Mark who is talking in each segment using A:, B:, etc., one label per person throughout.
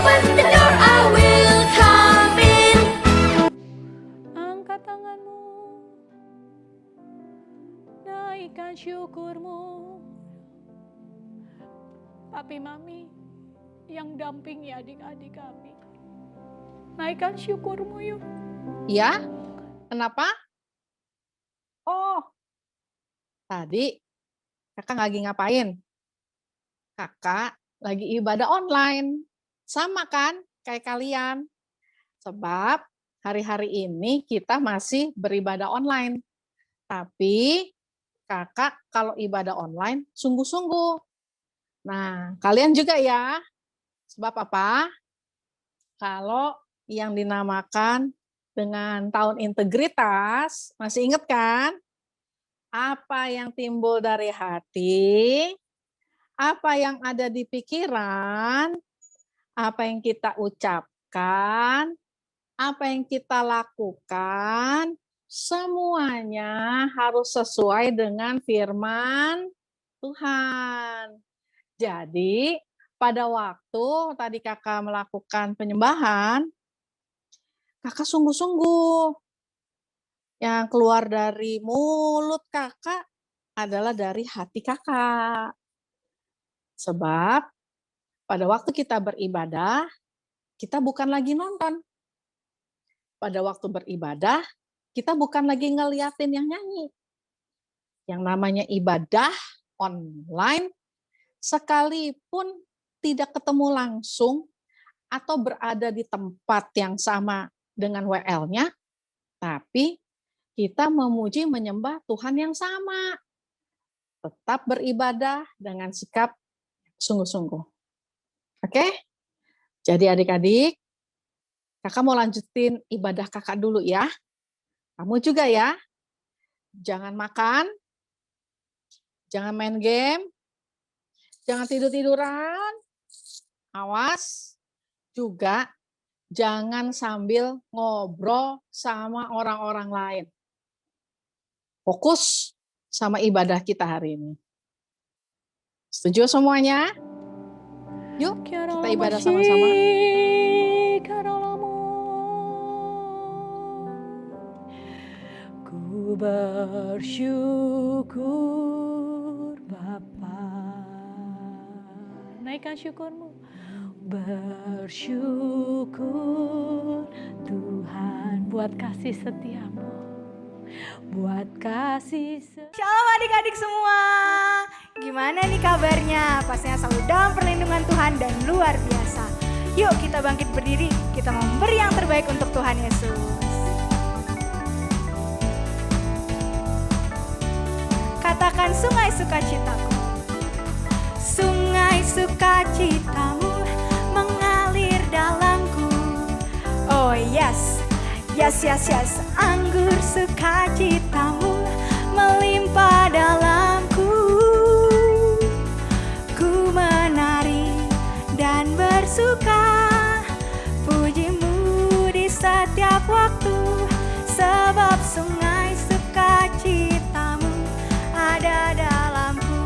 A: open the door, I will come in.
B: Angkat tanganmu, naikkan syukurmu. Papi mami yang dampingi adik-adik kami, naikkan syukurmu yuk.
C: Ya, kenapa? Oh, tadi kakak lagi ngapain? Kakak lagi ibadah online. Sama kan kayak kalian. Sebab hari-hari ini kita masih beribadah online. Tapi kakak kalau ibadah online sungguh-sungguh. Nah, kalian juga ya. Sebab apa? Kalau yang dinamakan dengan tahun integritas, masih ingat kan? Apa yang timbul dari hati, apa yang ada di pikiran, apa yang kita ucapkan, apa yang kita lakukan, semuanya harus sesuai dengan firman Tuhan. Jadi, pada waktu tadi kakak melakukan penyembahan, kakak sungguh-sungguh. Yang keluar dari mulut kakak adalah dari hati kakak. Sebab pada waktu kita beribadah, kita bukan lagi nonton. Pada waktu beribadah, kita bukan lagi ngeliatin yang nyanyi. Yang namanya ibadah online, sekalipun tidak ketemu langsung atau berada di tempat yang sama dengan WL-nya, tapi kita memuji menyembah Tuhan yang sama. Tetap beribadah dengan sikap sungguh-sungguh. Oke? Jadi adik-adik, kakak mau lanjutin ibadah kakak dulu ya. Kamu juga ya. Jangan makan, jangan main game, jangan tidur-tiduran. Awas, juga jangan sambil ngobrol sama orang-orang lain. Fokus sama ibadah kita hari ini. Setuju semuanya? Yuk, kita ibadah sama-sama.
B: Ku bersyukur Bapa. Naikkan syukurmu. Bersyukur Tuhan buat kasih setiamu, buat kasih
D: Shalom adik-adik semua. Gimana nih kabarnya? Pastinya selalu dalam perlindungan Tuhan dan luar biasa. Yuk kita bangkit berdiri, kita memberi yang terbaik untuk Tuhan Yesus. Katakan sungai sukacitaku. Sungai sukacitamu mengalir dalamku. Oh yes, yes, yes, yes. Anggur sukacitamu melimpah dalamku. Ku menari dan bersuka, pujimu di setiap waktu. Sebab sungai sukacitamu ada dalamku.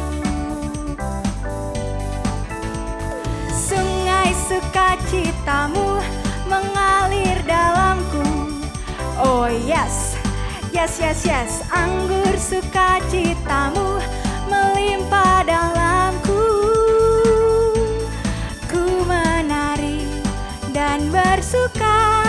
D: Sungai sukacitamu mengalir dalamku. Oh yes, yes, yes, yes. Anggur sukacitamu melimpah dalamku. Ku menari dan bersuka,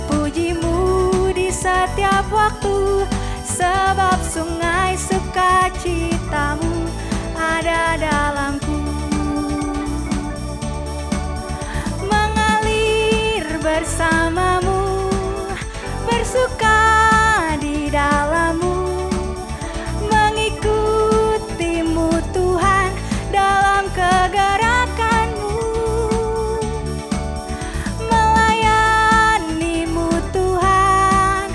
D: pujimu di setiap waktu. Sebab sungai sukacitamu ada dalamku. Bersamamu, bersuka di dalammu, mengikutimu Tuhan dalam kegerakanmu, melayanimu Tuhan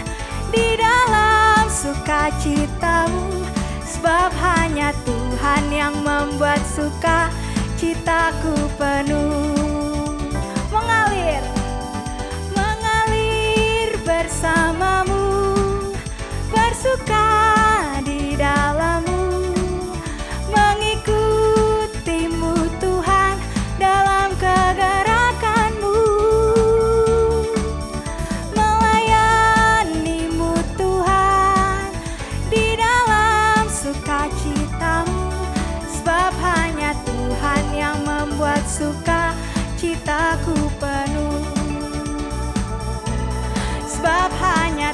D: di dalam sukacitamu. Sebab hanya Tuhan yang membuat sukacitaku penuh. Mengalir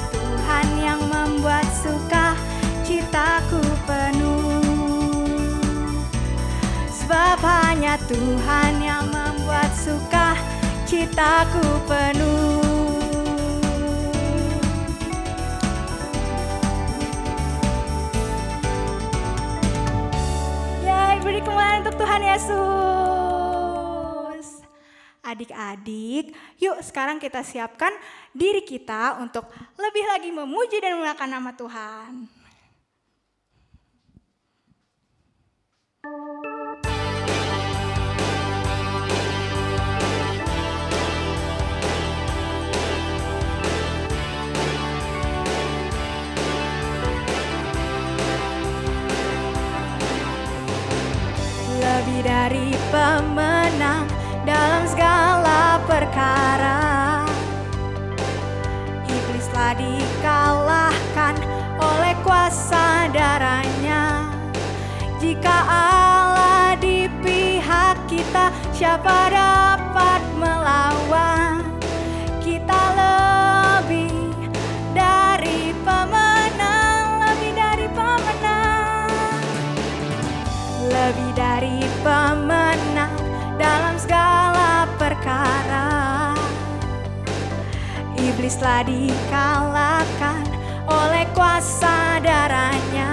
D: Tuhan yang membuat suka citaku penuh. Sebab hanya Tuhan yang membuat suka citaku penuh. Yay, beri kemuliaan untuk Tuhan Yesus. Adik-adik, yuk sekarang kita siapkan diri kita untuk lebih lagi memuji dan memuliakan nama Tuhan. Lebih dari pemenang dalam segala perkara, iblislah dikalahkan oleh kuasa darahnya. Jika Allah di pihak kita, siapa dapat melawan? Kita lebih dari pemenang, lebih dari pemenang, lebih dari pemenang dalam segala perkara. Iblislah dikalahkan oleh kuasa darahnya.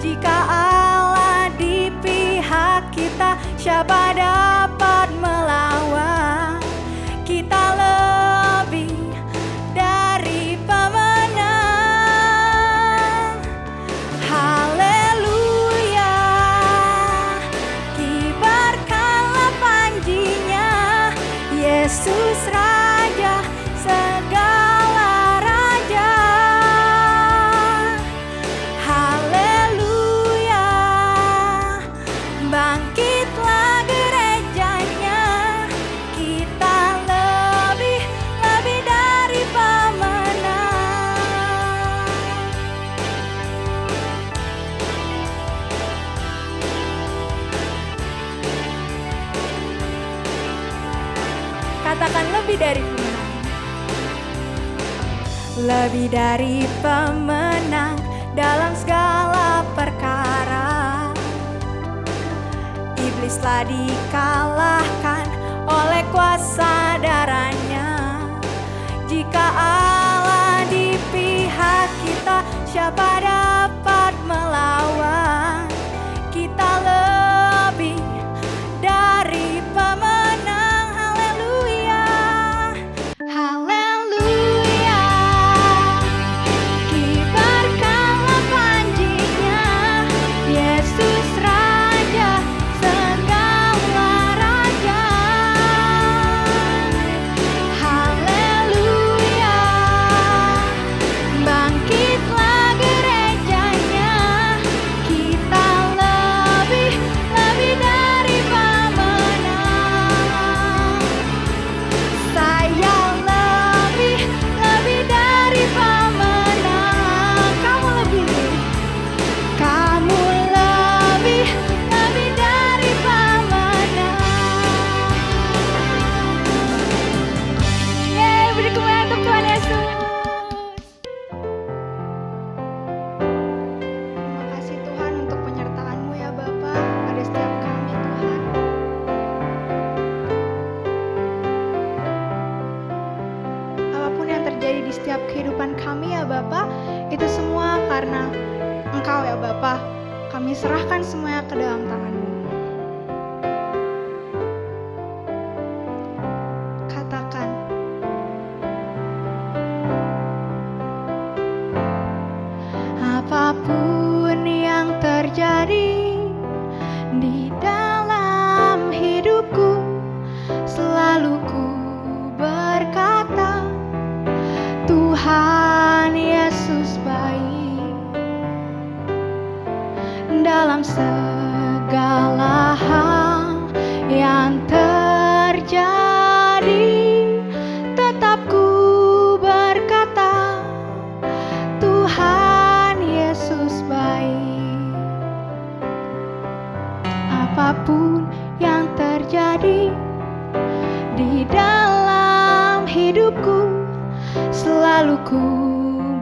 D: Jika Allah di pihak kita, siapa dapat melawan? Kita lebih dari pemenang. Haleluya, kibarkanlah panjinya, Yesus Raja segala raja. Haleluya, bangkitlah gerejanya, kita lebih dari pemenang. Katakan lebih dari pemenang. Lebih dari pemenang dalam segala perkara. Iblislah dikalahkan oleh kuasa darahnya. Jika Allah di pihak kita, siapa dapat melawan? Kita lebih dari pemenang. Haleluya, haleluya, kibarkanlah panjinya, Yesus Raja segala raja. Haleluya, bangkitlah gerejanya, kita lebih dari pemenang. Saya lebih dari pemenang. Kamu lebih dari pemenang. Yeay, beri kemuliaan untuk Tuhan Yesus. Terima kasih Tuhan untuk penyertaan-Mu ya Bapa pada setiap kami Tuhan. Apapun yang terjadi di setiap kehidupan kami ya Bapa, itu semua karena Engkau ya Bapa. Kami serahkan semuanya ke dalam tangan-Mu. Katakan, apapun yang terjadi di dalam hidupku, selalu ku berkata, Tuhan Yesus baik. Dalam segala hal yang terjadi, tetap ku berkata, Tuhan Yesus baik. Apapun yang terjadi di dalam hidupku, selalu ku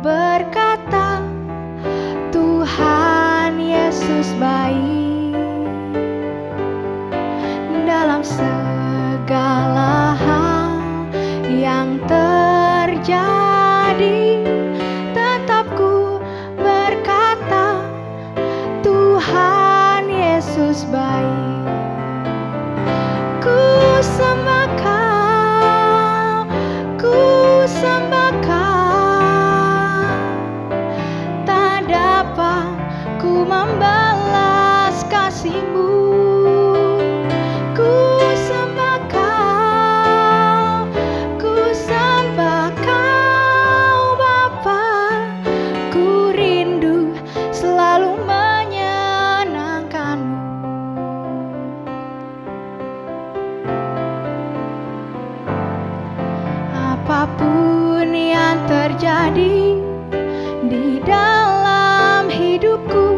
D: berkata, Tuhan Yesus baik. Dalam segala hal yang terjadi, tetap ku berkata, Tuhan Yesus baik. Ku sembah Kau, ku sembah Kau, tak dapat ku membalas kasih-Mu. Ku sembah Kau, ku sembah Kau Bapa, ku rindu selalu menyenangkan-Mu. Apapun yang terjadi di dalam hidupku,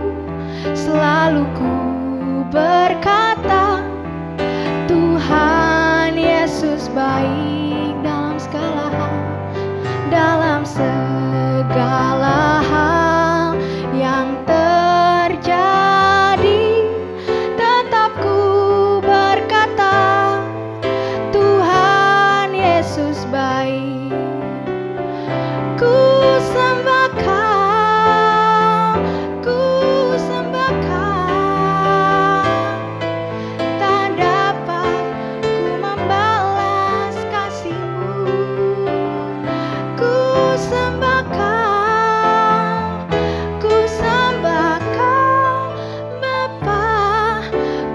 D: selalu ku berkata, Tuhan Yesus baik. Dalam segala hal, dalam segala hal yang terjadi, tetap ku berkata, Tuhan Yesus baik. Ku sembah Kau, ku sembah Kau, tak dapat ku membalas kasih-Mu. Ku sembah Kau, ku sembah Kau Bapa,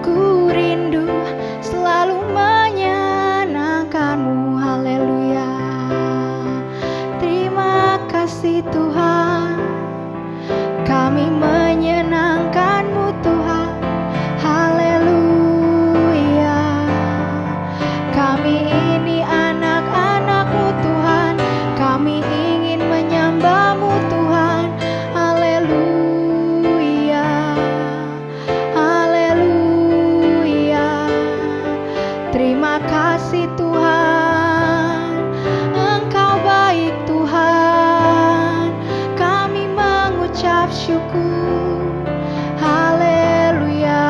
D: ku rindu selalu menyenangkan-Mu. Haleluya. Terima kasih Tuhan, kami menyenangkan-Mu Tuhan. Haleluya. Kami ini anak-anak-Mu Tuhan, kami ingin menyembah-Mu Tuhan. Haleluya, haleluya. Terima kasih Tuhan, Engkau baik Tuhan, kami mengucap syukur. Haleluya.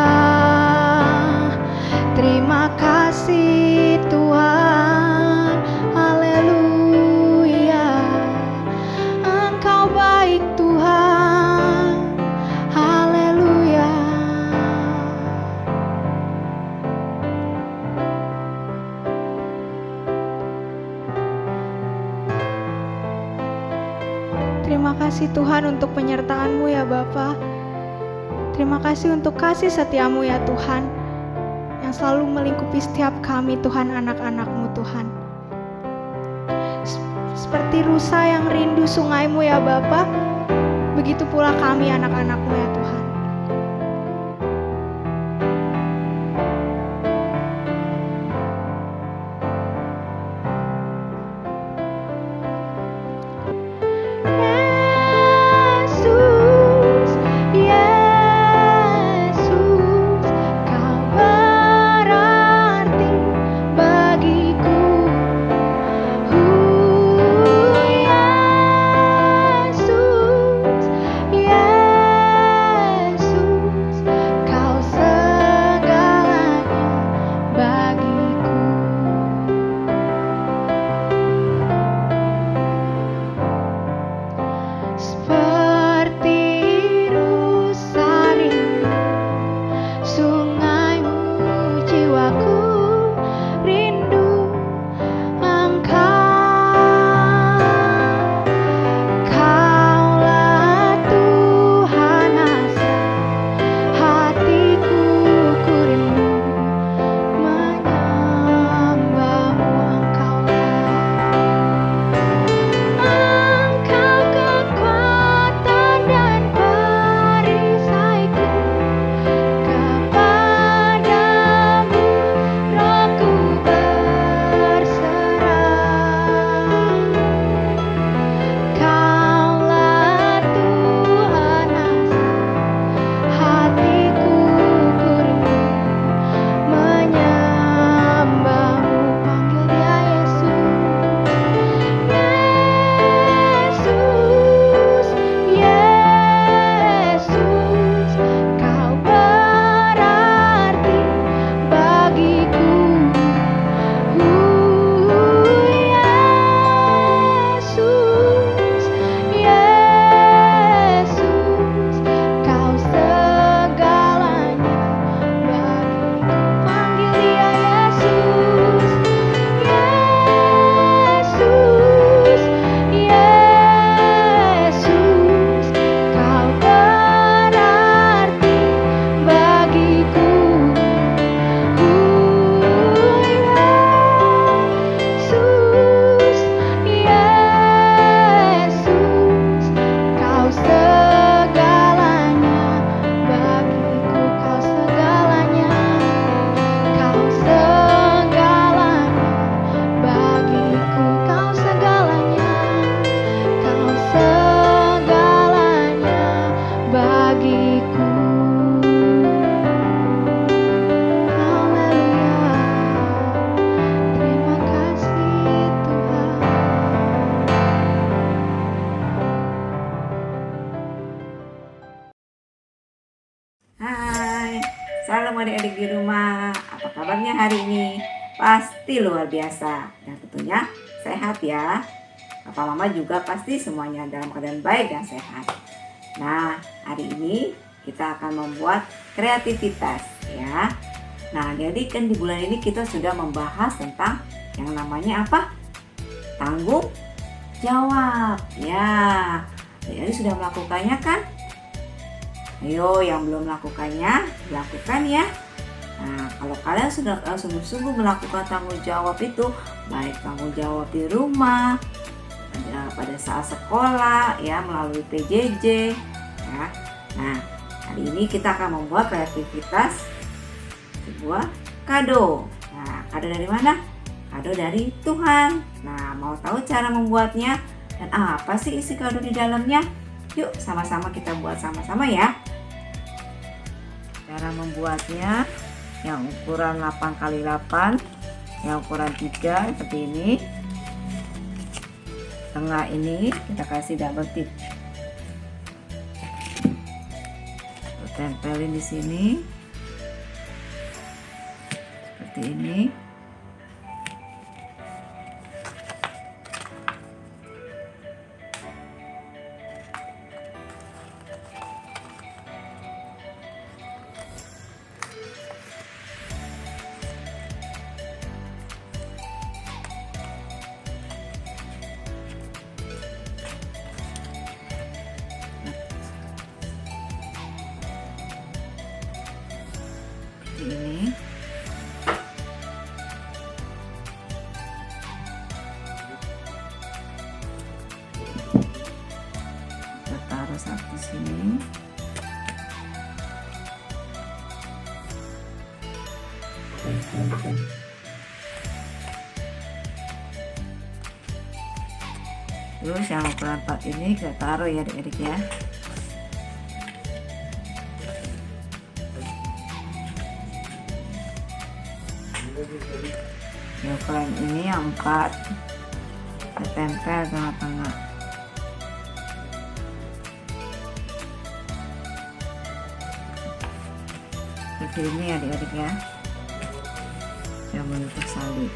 D: Terima kasih Tuhan. Haleluya. Engkau baik Tuhan. Haleluya. Terima kasih Tuhan untuk penyertaan-Mu ya Bapa. Terima kasih untuk kasih setia-Mu ya Tuhan, yang selalu melingkupi setiap kami Tuhan, anak-anak-Mu Tuhan. Seperti rusa yang rindu sungai-Mu ya Bapa, begitu pula kami anak-anak-Mu ya Tuhan. Yesus, Yesus, Kau berarti bagiku. Yesus, Yesus,
E: semuanya hari ini pasti luar biasa dan tentunya sehat ya. Papa Mama juga pasti semuanya dalam keadaan baik dan sehat. Nah, hari ini kita akan membuat kreativitas ya. Nah, jadi kan di bulan ini kita sudah membahas tentang yang namanya apa? Tanggung jawab. Ya, jadi sudah melakukannya kan? Ayo yang belum melakukannya, lakukan ya. Nah, kalau kalian sudah sungguh-sungguh melakukan tanggung jawab itu, baik tanggung jawab di rumah, pada saat sekolah ya melalui PJJ ya. Nah, hari ini kita akan membuat kreativitas sebuah kado. Nah, kado dari mana? Kado dari Tuhan. Nah, mau tahu cara membuatnya dan apa sih isi kado di dalamnya? Yuk sama-sama kita buat sama-sama ya. Cara membuatnya yang ukuran 8x8, yang ukuran 3 seperti ini. Tengah ini kita kasih double tip. Tempelin di sini. Seperti ini. Ini kita taruh satu sini. Terus yang ukuran 4 ini kita taruh ya adik-adik ya. Ukuran ini yang 4 kita tempel tengah-tengah. Seperti ini adik-adik ya, yang bentuk salib.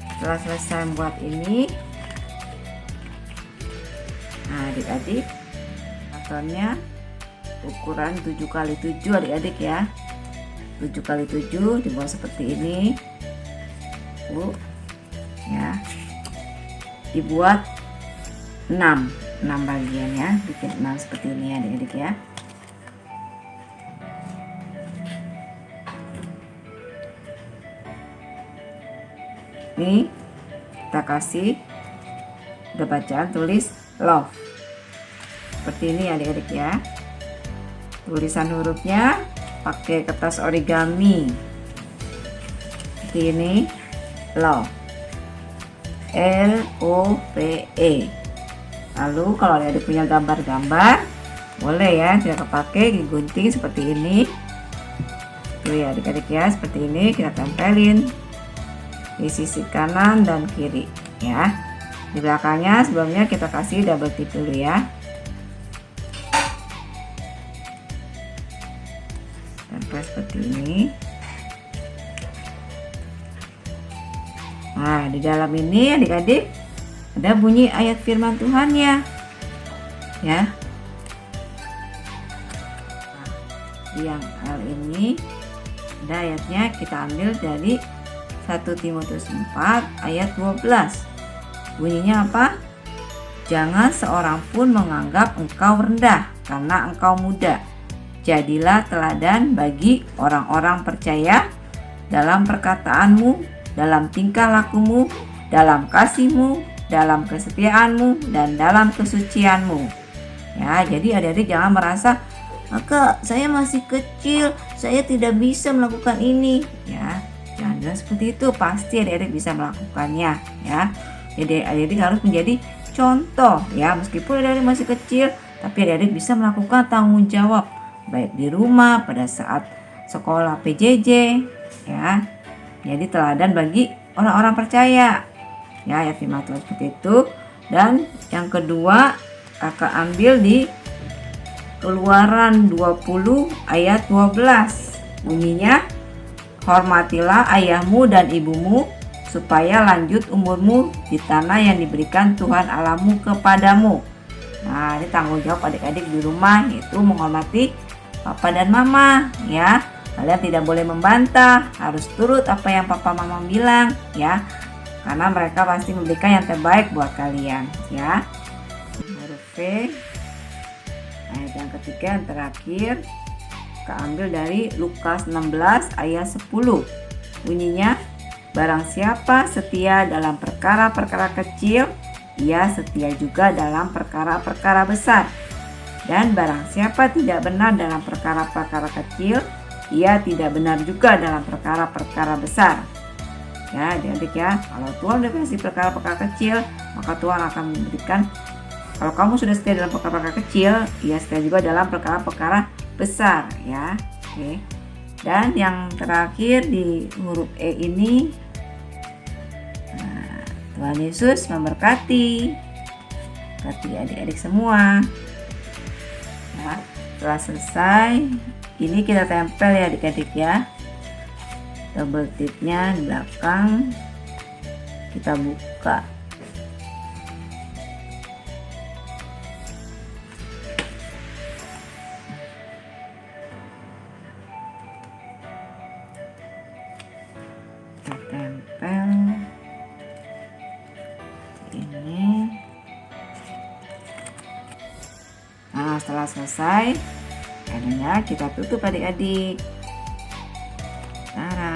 E: Setelah selesai membuat ini, nah adik-adik, kartonnya ukuran 7x7 adik-adik ya. 7x7 dibuat seperti ini. Ya. Dibuat 6 bagian ya, bikin 6 seperti ini adik-adik ya. Nih, kita kasih udah bacaan tulis love. Seperti ini adik-adik ya. Tulisan hurufnya pakai kertas origami. Seperti ini, love. LOVE. Lalu kalau adik punya gambar-gambar, boleh ya, kita pakai digunting seperti ini. Tuh ya adik-adik ya, seperti ini kita tempelin di sisi kanan dan kiri ya. Di belakangnya sebelumnya kita kasih double tip dulu ya. Tempel seperti ini. Nah, di dalam ini adik-adik ada bunyi ayat firman Tuhan ya. Ya. Nah, yang L ini ada ayatnya, kita ambil dari 1 Timotius 4 ayat 12. Bunyinya apa? Jangan seorang pun menganggap engkau rendah karena engkau muda. Jadilah teladan bagi orang-orang percaya dalam perkataanmu, dalam tingkah lakumu, dalam kasihmu, dalam kesetiaanmu, dan dalam kesucianmu. Ya, jadi adik-adik jangan merasa, "Kak, saya masih kecil, saya tidak bisa melakukan ini." Ya, jangan seperti itu, pasti adik-adik bisa melakukannya ya. Jadi adik-adik harus menjadi contoh ya, meskipun adik-adik masih kecil, tapi adik-adik bisa melakukan tanggung jawab baik di rumah, pada saat sekolah PJJ ya. Jadi teladan bagi orang-orang percaya. Ya, ayat firman Tuhan seperti itu. Dan yang kedua, kakak ambil di Keluaran 20 ayat 12. Bunyinya, hormatilah ayahmu dan ibumu supaya lanjut umurmu di tanah yang diberikan Tuhan Allahmu kepadamu. Nah, ini tanggung jawab adik-adik di rumah, yaitu menghormati papa dan mama, ya. Kalian tidak boleh membantah, harus turut apa yang papa mama bilang, ya. Karena mereka pasti memberikan yang terbaik buat kalian, ya. Huruf V. Ayat yang ketiga yang terakhir, keambil dari Lukas 16 ayat 10. Bunyinya, barang siapa setia dalam perkara-perkara kecil, ia setia juga dalam perkara-perkara besar. Dan barang siapa tidak benar dalam perkara-perkara kecil, ia tidak benar juga dalam perkara-perkara besar. Ya, adik-adik ya, kalau Tuhan udah kasih perkara-perkara kecil, maka Tuhan akan memberikan. Kalau kamu sudah setia dalam perkara-perkara kecil, ia setia juga dalam perkara-perkara besar, ya. Oke. Dan yang terakhir di huruf E ini, Tuhan Yesus memberkati. Berkati adik-adik semua. Ya, setelah selesai, ini kita tempel ya adik-adik ya. Double tipnya di belakang. Kita buka. Kita tempel ini. Nah, setelah selesai, akhirnya kita tutup adik-adik. Tara.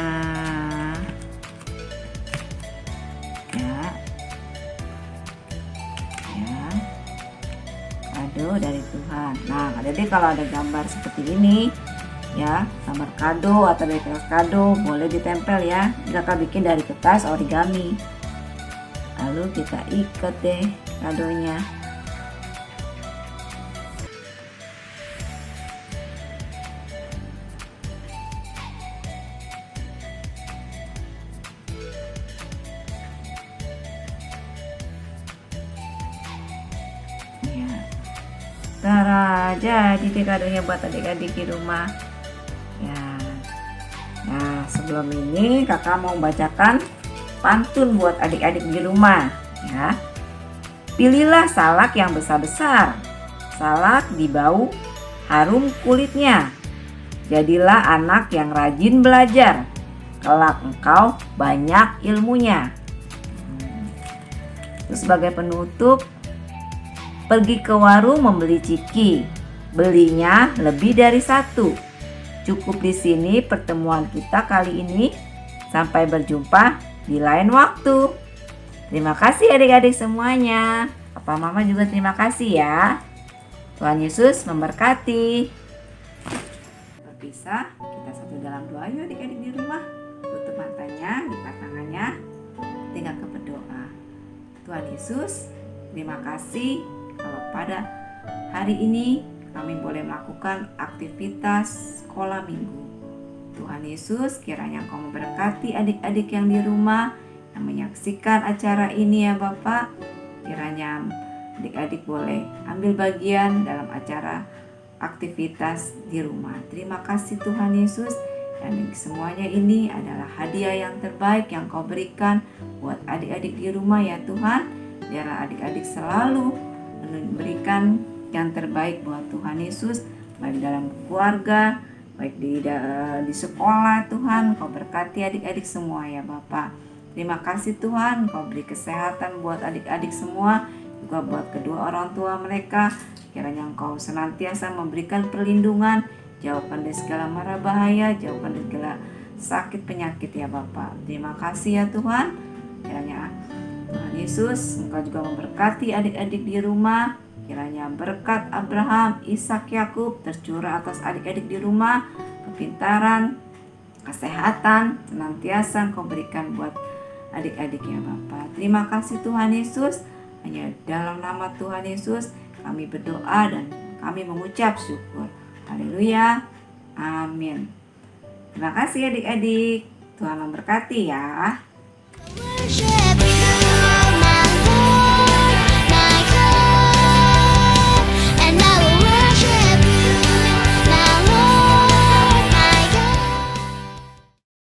E: Ya. Ya. Kado dari Tuhan. Nah, adik-adik kalau ada gambar seperti ini, ya, gambar kado atau dari kertas kado, boleh ditempel ya. Kakak bikin dari kertas origami. Lalu kita ikat deh kadonya. Ya. Tara, jadi deh kadonya buat adik-adik di rumah. Ya. Nah, sebelum ini kakak mau bacakan pantun buat adik-adik di rumah, ya. Pilihlah salak yang besar-besar. Salak dibau harum kulitnya. Jadilah anak yang rajin belajar. Kelak engkau banyak ilmunya. Terus sebagai penutup, pergi ke warung membeli ciki. Belinya lebih dari satu. Cukup di sini pertemuan kita kali ini. Sampai berjumpa di lain waktu. Terima kasih adik-adik semuanya. Papa mama juga terima kasih ya. Tuhan Yesus memberkati. Berpisah, kita satu dalam doa yuk adik-adik di rumah. Tutup matanya, lipat tangannya, tinggalkan berdoa. Tuhan Yesus, terima kasih kalau pada hari ini kami boleh melakukan aktivitas sekolah minggu. Tuhan Yesus, kiranya Engkau memberkati adik-adik yang di rumah yang menyaksikan acara ini ya Bapak. Kiranya adik-adik boleh ambil bagian dalam acara aktivitas di rumah. Terima kasih Tuhan Yesus, dan semuanya ini adalah hadiah yang terbaik yang Kau berikan buat adik-adik di rumah ya Tuhan. Biarlah adik-adik selalu memberikan yang terbaik buat Tuhan Yesus, baik dalam keluarga, baik di sekolah. Tuhan, Kau berkati adik-adik semua ya Bapak. Terima kasih Tuhan, Kau beri kesehatan buat adik-adik semua, juga buat kedua orang tua mereka. Kiranya Engkau senantiasa memberikan perlindungan, jauhkan dari segala mara bahaya, jauhkan dari segala sakit penyakit ya Bapak. Terima kasih ya Tuhan. Kiranya Tuhan Yesus, Engkau juga memberkati adik-adik di rumah. Kiranya berkat Abraham, Ishak, Yakub tercurah atas adik-adik di rumah. Kepintaran, kesehatan senantiasa Engkau berikan buat adik-adik ya Bapa. Terima kasih Tuhan Yesus. Hanya dalam nama Tuhan Yesus kami berdoa dan kami mengucap syukur. Haleluya. Amin. Terima kasih adik-adik. Tuhan memberkati ya.
A: Worship